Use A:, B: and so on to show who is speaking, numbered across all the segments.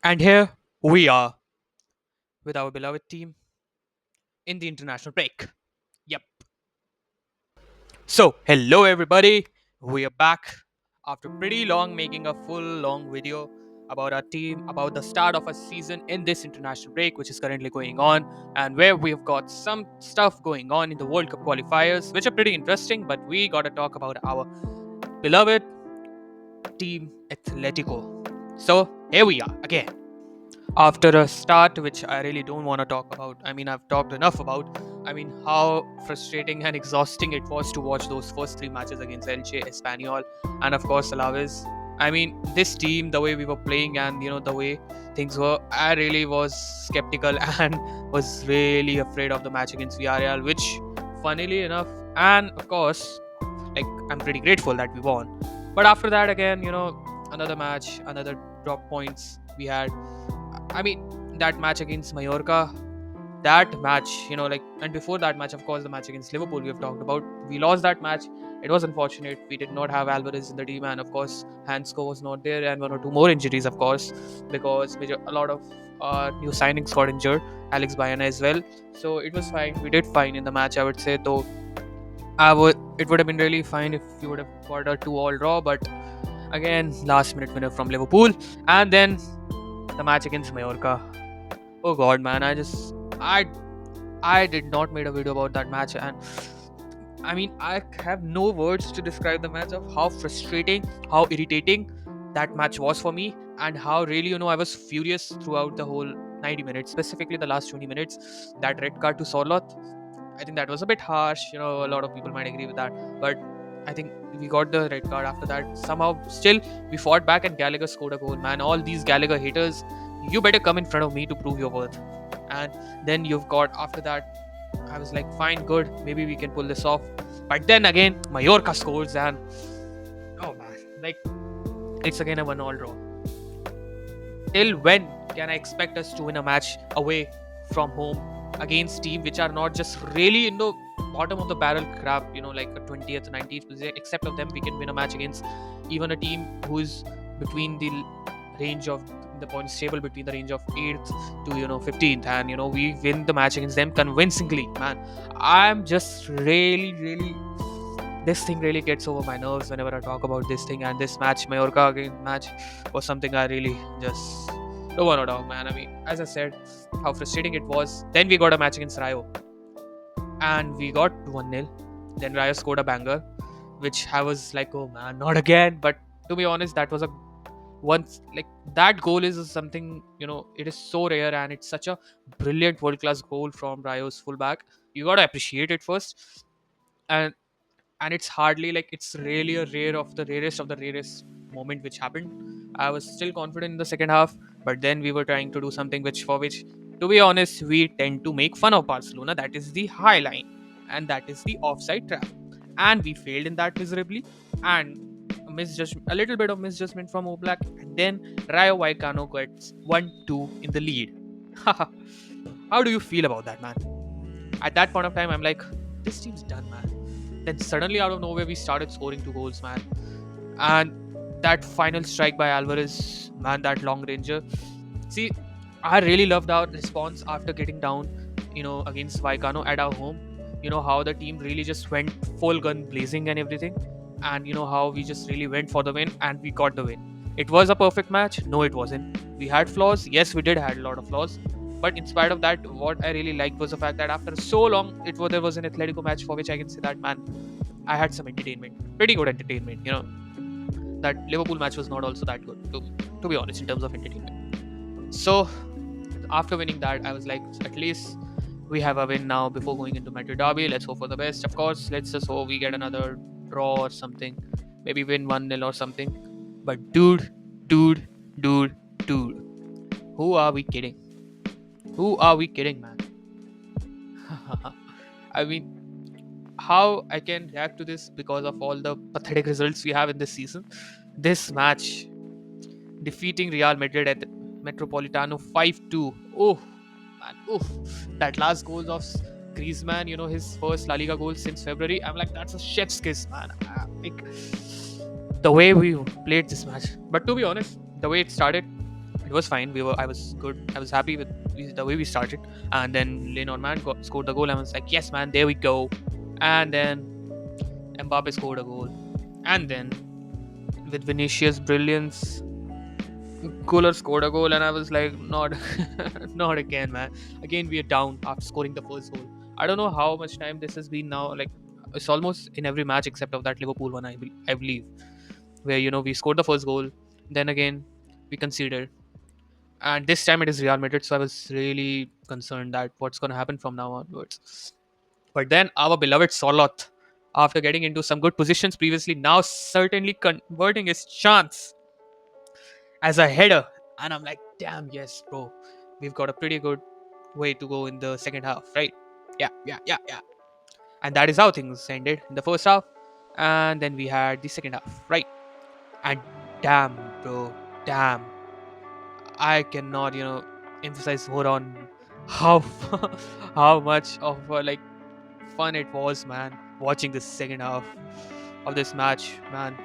A: And here we are with our beloved team in the international break. Yep. So, hello everybody. We are back after pretty long making a full long video about our team, about the start of a season in this international break, which is currently going on, and where we've got some stuff going on in the World Cup qualifiers, which are pretty interesting. But we gotta talk about our beloved team, Atletico. So, here we are again. After a start which I really don't want to talk about. I mean, I've talked enough about. I mean, how frustrating and exhausting it was to watch those first three matches against Elche, Espanyol, and of course Alaves. I mean, this team, the way we were playing and the way things were, I really was skeptical and was really afraid of the match against Villarreal, which, funnily enough, and of course, like I'm pretty grateful that we won. But after that, again, another match, another drop points we had. I mean, that match against Mallorca, that match, and before that match, of course, the match against Liverpool we have talked about. We lost that match. It was unfortunate. We did not have Alvarez in the team, and of course, Hansko was not there, and one or two more injuries, of course, because a lot of new signings got injured, Alex Bayana as well. So it was fine. We did fine in the match, I would say, though. It would have been really fine if we would have got a 2-all draw, but again, last minute winner from Liverpool, and then the match against Mallorca. Oh god, man! I did not made a video about that match, and I mean I have no words to describe the match of how frustrating, how irritating that match was for me, and how really I was furious throughout the whole 90 minutes, specifically the last 20 minutes. That red card to Sorloth, I think that was a bit harsh. A lot of people might agree with that, but I think we got the red card after that. Somehow, still, we fought back and Gallagher scored a goal. Man, all these Gallagher haters, you better come in front of me to prove your worth. And then you've got after that, I was like, fine, good, maybe we can pull this off. But then again, Mallorca scores, and oh man, like it's again a 1-all draw. Till when can I expect us to win a match away from home against teams which are not just really in the bottom of the barrel crap, like a 20th, 19th position? Except of them, we can win a match against even a team who's between the range of the points table between the range of 8th to 15th, and we win the match against them convincingly. Man, I'm just really, this thing really gets over my nerves whenever I talk about this thing. And this match, Mallorca again match, was something I really just don't want to talk, man. I mean, as I said, how frustrating it was. Then we got a match against Rayo, and we got 1-0. Then Rayo scored a banger, which I was like, oh man, not again. But to be honest, that was a once like that goal is something, it is so rare, and it's such a brilliant world class goal from Rayo's fullback. You gotta appreciate it first. And and it's hardly like it's really a rarest of the rarest moment which happened. I was still confident in the second half, but then we were trying to do something which, to be honest, we tend to make fun of Barcelona. That is the high line, and that is the offside trap, and we failed in that miserably. And a little bit of misjudgment from Oblak, and then Rayo Vallecano gets 1-2 in the lead. How do you feel about that, man? At that point of time, I'm like, this team's done, man. Then suddenly, out of nowhere, we started scoring 2 goals, man. And that final strike by Alvarez, man, that long ranger. See, I really loved our response after getting down, against Vallecano at our home. How the team really just went full gun blazing and everything. And how we just really went for the win, and we got the win. It was a perfect match. No, it wasn't. We had flaws. Yes, we did had a lot of flaws. But in spite of that, what I really liked was the fact that after so long, there was an Atletico match for which I can say that, man, I had some entertainment, pretty good entertainment. That Liverpool match was not also that good, to be honest, in terms of entertainment. So after winning that, I was like, at least we have a win now before going into Madrid derby. Let's hope for the best. Of course, let's just hope we get another draw or something, maybe win 1-0 or something. But dude, dude, dude, who are we kidding? Who are we kidding, man? I mean, how I can react to this because of all the pathetic results we have in this season. This match, defeating Real Madrid at Metropolitano 5-2. Oh, man. Oh, that last goal of Griezmann, his first La Liga goal since February. I'm like, that's a chef's kiss, man. Like, the way we played this match. But to be honest, the way it started, It was fine. I was good. I was happy with the way we started. And then Leonard man scored the goal. I was like, yes, man, there we go. And then Mbappe scored a goal. And then with Vinicius' brilliance, Kohler scored a goal, and I was like, not, not again, man. Again, we are down after scoring the first goal. I don't know how much time this has been now. Like, it's almost in every match except of that Liverpool one, I believe, where we scored the first goal, then again we conceded, and this time it is Real Madrid. So I was really concerned that what's going to happen from now onwards. But then our beloved Solot, after getting into some good positions previously, now certainly converting his chance as a header. And I'm like, damn, yes, bro. We've got a pretty good way to go in the second half, right? Yeah, yeah, yeah, yeah. And that is how things ended in the first half. And then we had the second half, right? And damn, bro, damn. I cannot, emphasize more on how how much of fun it was, man, watching the second half of this match, man.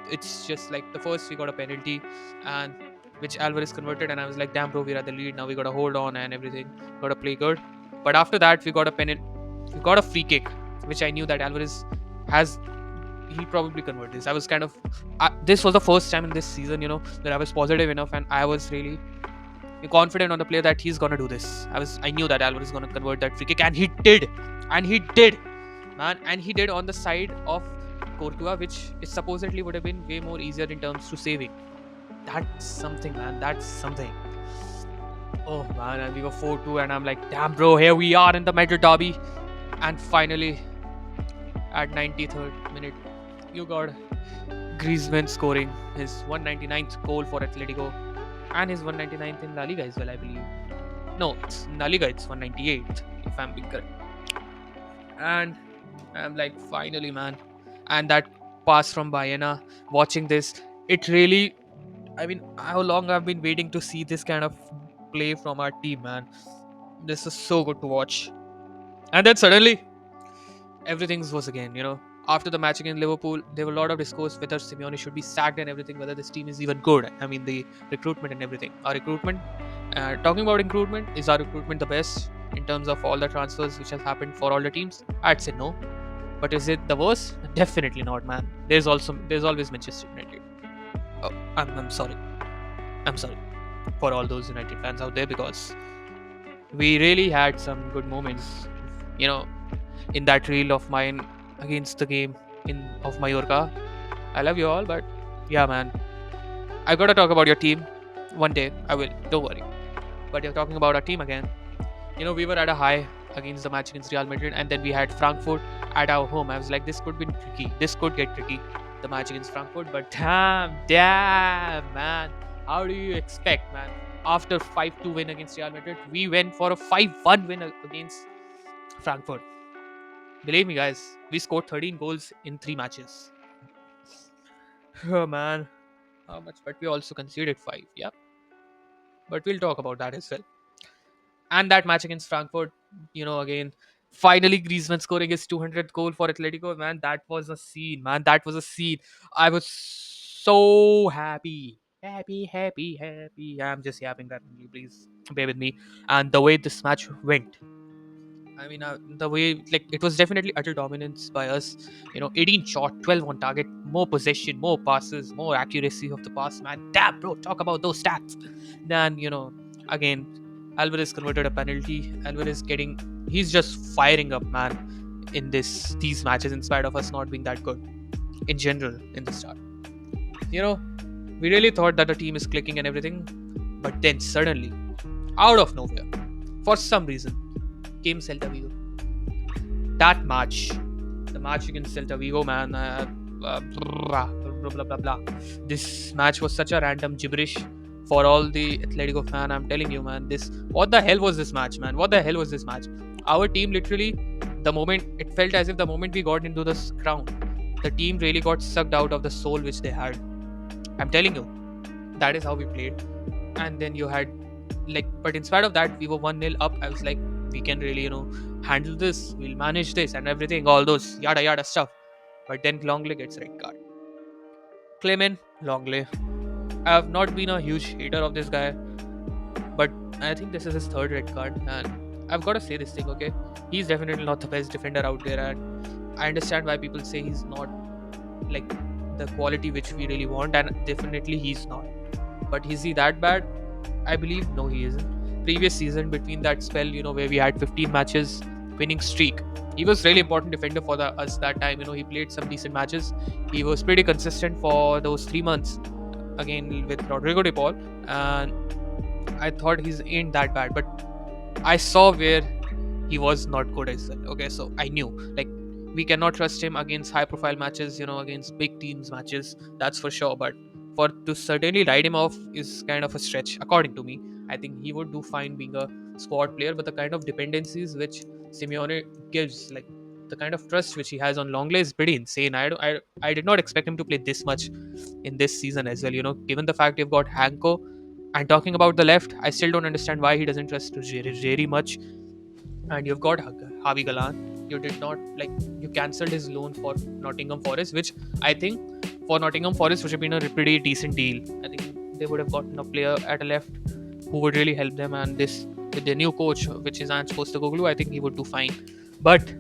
A: It's just like the first we got a penalty, and which Alvarez converted, and I was like, damn, bro, we're at the lead now. We gotta hold on and everything. Gotta play good. But after that, we got a penalty. We got a free kick, which I knew that Alvarez has. He'll probably convert this. I was kind of. This was the first time in this season, that I was positive enough, and I was really confident on the player that he's gonna do this. I knew that Alvarez is gonna convert that free kick, and he did, man, and he did on the side of Courtois, which is supposedly would have been way more easier in terms to saving. That's something, man. That's something. Oh man, and we were 4-2, and I'm like, damn, bro, here we are in the Madrid derby, and finally, at 93rd minute, you got Griezmann scoring his 199th goal for Atletico, and his 199th in La Liga as well, I believe. No, it's in La Liga, it's 198th, if I'm being correct. And I'm like, finally, man. And that pass from Bayena, watching this, it really, I mean, how long I've been waiting to see this kind of play from our team, man. This is so good to watch. And then suddenly, everything was again, after the match against Liverpool, there were a lot of discourse whether Simeone should be sacked and everything, whether this team is even good. I mean, the recruitment and everything. Our recruitment, talking about recruitment, is our recruitment the best in terms of all the transfers which has happened for all the teams? I'd say no. But is it the worst? Definitely not, man. There's always Manchester United. Oh, I'm sorry. I'm sorry for all those United fans out there, because we really had some good moments. You know, in that reel of mine against the game in of Mallorca. I love you all, but yeah, man, I gotta talk about your team one day. I will. Don't worry. But you're talking about our team again. We were at a high against the match against Real Madrid, and then we had Frankfurt at our home. I was like, this could be tricky. This could get tricky. The match against Frankfurt, but damn, man, how do you expect, man? After 5-2 win against Real Madrid, we went for a 5-1 win against Frankfurt. Believe me, guys, we scored 13 goals in 3 matches. Oh man, how much? But we also conceded 5. Yeah, but we'll talk about that as well. And that match against Frankfurt, again, finally Griezmann scoring his 200th goal for Atletico. Man, that was a scene. Man, that was a scene. I was so happy. Happy, happy, happy. I'm just yapping that. Please bear with me. And the way this match went, I mean, the way, like, it was definitely utter dominance by us. 18 shot, 12 on target, more possession, more passes, more accuracy of the pass. Man, damn, bro, talk about those stats. Then, again, Alvarez converted a penalty. He's just firing up, man, in these matches, in spite of us not being that good in general in the start. You know, we really thought that the team is clicking and everything, but then suddenly, out of nowhere, for some reason, came Celta Vigo. That match, the match against Celta Vigo, man, blah, blah, blah, blah, blah. This match was such a random gibberish for all the Atletico fan. I'm telling you, man, what the hell was this match, man? What the hell was this match? Our team literally, it felt as if the moment we got into this ground, the team really got sucked out of the soul which they had. I'm telling you, that is how we played. And then you had, but in spite of that, we were 1-0 up. I was like, we can really, handle this. We'll manage this and everything, all those yada stuff. But then Longley gets red card. Clement Longley. I have not been a huge hater of this guy, but I think this is his third red card, and I've got to say this thing, okay? He's definitely not the best defender out there, and I understand why people say he's not like the quality which we really want, and definitely he's not. But is he that bad? I believe no, he isn't. Previous season, between that spell, where we had 15 matches winning streak, he was really important defender for us that time. He played some decent matches. He was pretty consistent for those 3 months again with Rodrigo De Paul, and I thought he's ain't that bad. But I saw where he was not good as well. Okay, so I knew like we cannot trust him against high profile matches, against big teams matches, that's for sure. But for to certainly write him off is kind of a stretch, according to me. I think he would do fine being a squad player, but the kind of dependencies which Simeone gives, like the kind of trust which he has on Longley is pretty insane. I did not expect him to play this much in this season as well. Given the fact you've got Hanko, and talking about the left, I still don't understand why he doesn't trust Jerry much. And you've got Javi Galan. You did not you cancelled his loan for Nottingham Forest, which I think for Nottingham Forest would have been a pretty decent deal. I think they would have gotten a player at a left who would really help them, and this with their new coach, which is Ange Postecoglou, I think he would do fine. But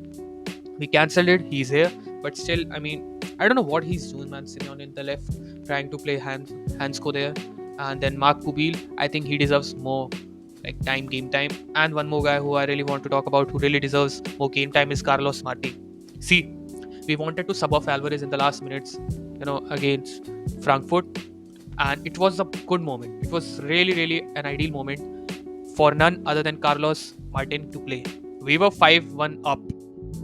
A: we cancelled it. He's here, but still, I mean, I don't know what he's doing, man. Simeone in the left, trying to play Hansko there, and then Mark Pubil. I think he deserves more game time. And one more guy who I really want to talk about, who really deserves more game time, is Carlos Martin. See, we wanted to sub off Alvarez in the last minutes, against Frankfurt, and it was a good moment. It was really, really an ideal moment for none other than Carlos Martin to play. We were 5-1 up.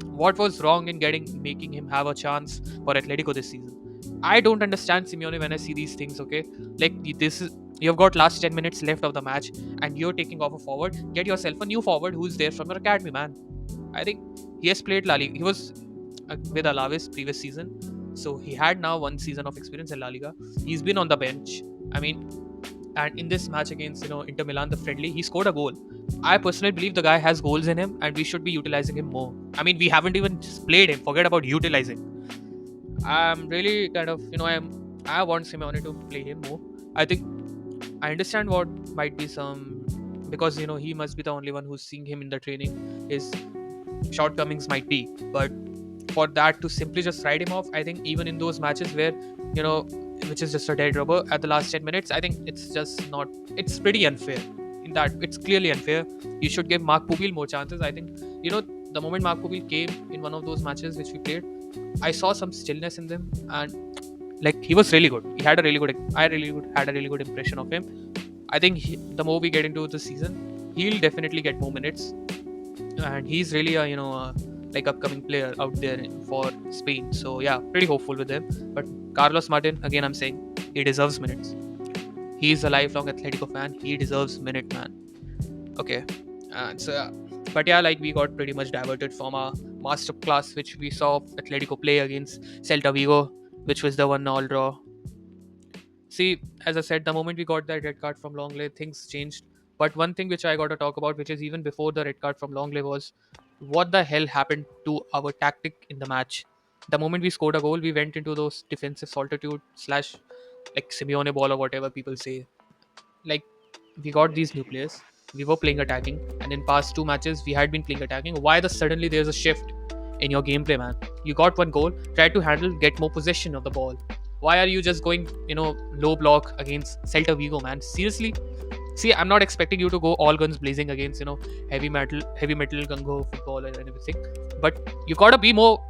A: What was wrong in making him have a chance for Atletico this season? I don't understand Simeone when I see these things. Okay, this is, you've got last 10 minutes left of the match, and you're taking off a forward. Get yourself a new forward who's there from your academy, man. I think he has played La Liga. He was with Alaves previous season, so he had now 1 season of experience in La Liga. He's been on the bench. I mean, and in this match against Inter Milan, the friendly, he scored a goal. I personally believe the guy has goals in him, and we should be utilizing him more. I mean, we haven't even played him. Forget about utilizing. I'm really kind of I want Simeone to play him more. I think I understand what might be some, because he must be the only one who's seeing him in the training. His shortcomings might be, but for that to simply just write him off, I think even in those matches where you know which is just a dead rubber at the last 10 minutes, I think it's just not, it's pretty unfair. In that, it's clearly unfair. You should give Mark Pubil more chances. I think the moment Mark Pubil came in one of those matches which we played, I saw some stillness in them, and he was really good. He had a really good, had a really good impression of him. I think the more we get into the season, he'll definitely get more minutes, and he's really a upcoming player out there for Spain. So yeah, pretty hopeful with him. But Carlos Martin, again, I'm saying he deserves minutes. He's a lifelong Atletico fan. He deserves minute, man. Okay, and so yeah. But yeah, we got pretty much diverted from our master class, which we saw Atletico play against Celta Vigo, which was the 1-all draw. See, as I said, the moment we got that red card from Longley, things changed. But one thing which I got to talk about, which is even before the red card from Longley, was what the hell happened to our tactic in the match. The moment we scored a goal, we went into those defensive solitude slash Simeone ball or whatever people say. Like, we got these new players, we were playing attacking, and in past 2 matches we had been playing attacking. Why the suddenly there's a shift in your gameplay, man? You got one goal, try to handle, get more possession of the ball. Why are you just going low block against Celta Vigo, man? Seriously. See, I'm not expecting you to go all guns blazing against heavy metal gungo football and everything, but you gotta be more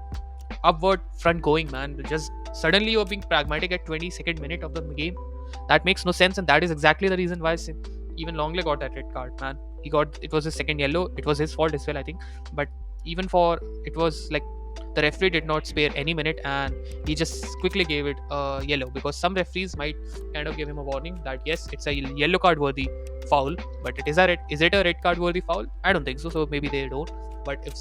A: upward front going, man. Just suddenly you're being pragmatic at 22nd minute of the game. That makes no sense, and that is exactly the reason why even Longley got that red card, man. It was his second yellow. It was his fault as well, I think. But even for, it was the referee did not spare any minute, and he just quickly gave it a yellow, because some referees might kind of give him a warning that yes, it's a yellow card worthy foul, but is it a red card worthy foul? I don't think so. So maybe they don't. But if,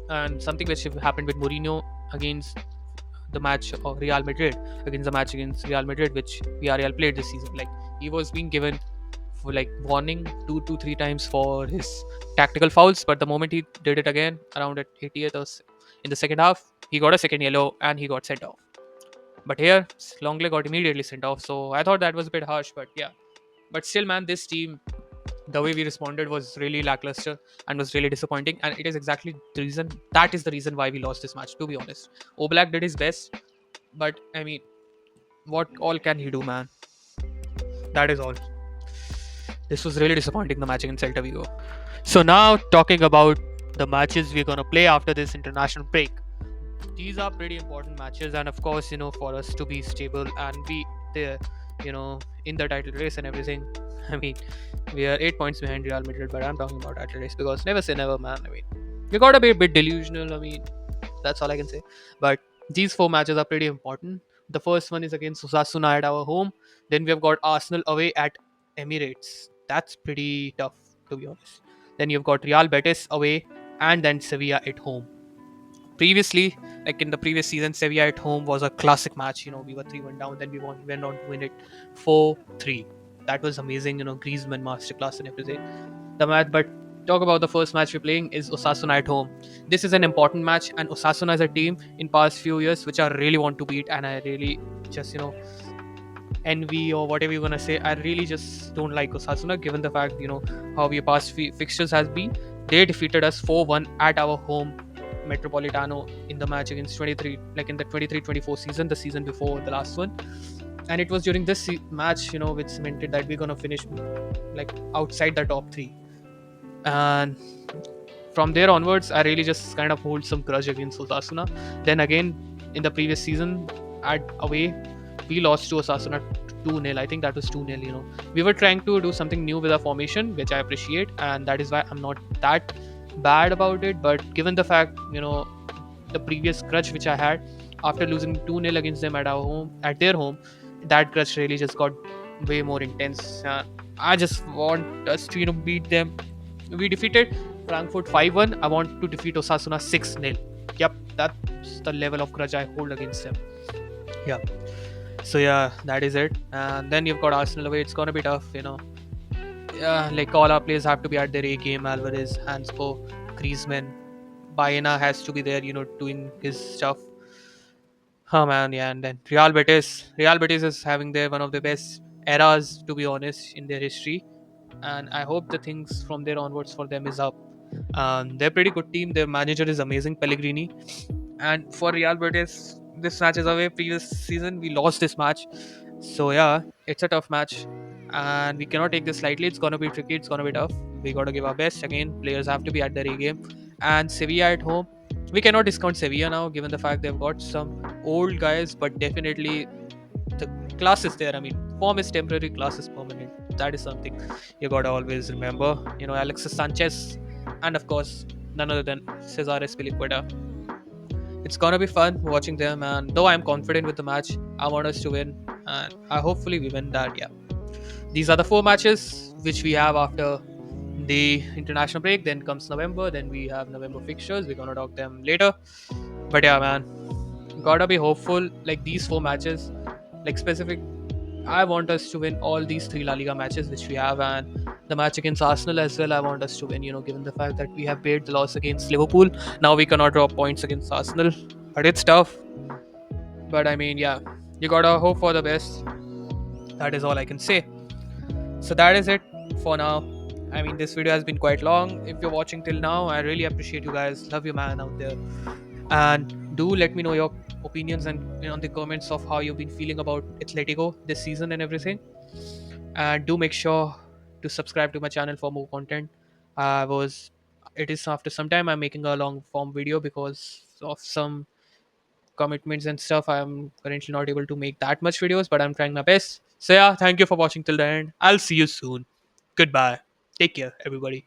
A: and something which happened with Mourinho against the match of Real Madrid, which Villarreal played this season. He was being given for warning 2 to 3 times for his tactical fouls, but the moment he did it again around at 80th or in the second half, he got a second yellow and he got sent off. But here, Longley got immediately sent off. So I thought that was a bit harsh, but yeah. But still, man, this team, the way we responded was really lackluster and was really disappointing. And it is exactly the reason, that is the reason why we lost this match, to be honest. Oblak did his best, but I mean, what all can he do, man? That is all. This was really disappointing, the match against Celta Vigo. So now, talking about the matches we're gonna play after this international break. These are pretty important matches, and of course, for us to be stable and be there, in the title race and everything. I mean, we are 8 points behind Real Madrid, but I'm talking about title race because never say never, man. I mean, we gotta be a bit delusional. I mean, that's all I can say. But these four matches are pretty important. The first one is against Osasuna at our home. Then we have got Arsenal away at Emirates. That's pretty tough, to be honest. Then you've got Real Betis away, and then Sevilla at home. Previously, like in the previous season, Sevilla at home was a classic match. We were 3-1 down, then we went on to win it 4-3. That was amazing. Griezmann masterclass and everything. The match, but talk about the first match we're playing is Osasuna at home. This is an important match, and Osasuna is a team in past few years which I really want to beat, and I really just envy or whatever you're gonna say. I really just don't like Osasuna, given the fact how your past fixtures has been. They defeated us 4-1 at our home Metropolitano in the match against 23, like in the 23-24 season, the season before the last one. And it was during this match, which cemented that we're gonna finish like outside the top three. And from there onwards, I really just kind of hold some grudge against Osasuna. Then again, in the previous season, at away, we lost to Osasuna 2-0. I think that was 2-0. We were trying to do something new with our formation, which I appreciate, and that is why I'm not that bad about it. But given the fact, the previous grudge which I had after losing 2-0 against them at their home, that grudge really just got way more intense. I just want us to beat them. We defeated Frankfurt 5-1. I want to defeat Osasuna 6-0. Yep, that's the level of grudge I hold against them. Yeah. So yeah, that is it. And then you've got Arsenal away. It's gonna be tough. Yeah, like all our players have to be at their A game. Alvarez, Hanspo, Griezmann, Baena has to be there. Doing his stuff. Oh man, yeah. And then Real Betis. Real Betis is having their one of the best eras, to be honest, in their history. And I hope the things from there onwards for them is up. They're a pretty good team. Their manager is amazing, Pellegrini. And for Real Betis, this match is away. Previous season, we lost this match. So yeah, it's a tough match, and we cannot take this lightly. It's gonna be tricky. It's gonna be tough. We gotta give our best. Again, players have to be at their A game. And Sevilla at home, we cannot discount Sevilla now, given the fact they've got some old guys, but definitely the class is there. I mean, form is temporary, class is permanent. That is something you gotta always remember. Alexis Sanchez, and of course, none other than Cesar Azpilicueta. It's gonna be fun watching them, and though I'm confident with the match, I want us to win, and hopefully we win that. Yeah, these are the four matches which we have after the international break. Then comes November. Then we have November fixtures. We're gonna talk them later. But yeah, man, gotta be hopeful. Like these four matches, like specific. I want us to win all these three La Liga matches which we have, and the match against Arsenal as well. I want us to win. Given the fact that we have paid the loss against Liverpool, now we cannot drop points against Arsenal. But it's tough. But I mean, yeah, you gotta hope for the best. That is all I can say. So that is it for now. I mean, this video has been quite long. If you're watching till now, I really appreciate you guys. Love you, man, out there. And do let me know your opinions and on the comments of how you've been feeling about Atletico this season and everything. And do make sure to subscribe to my channel for more content. I was it is after some time I'm making a long form video because of some commitments and stuff. I'm currently not able to make that much videos, but I'm trying my best. So yeah, thank you for watching till the end. I'll see you soon. Goodbye. Take care, everybody.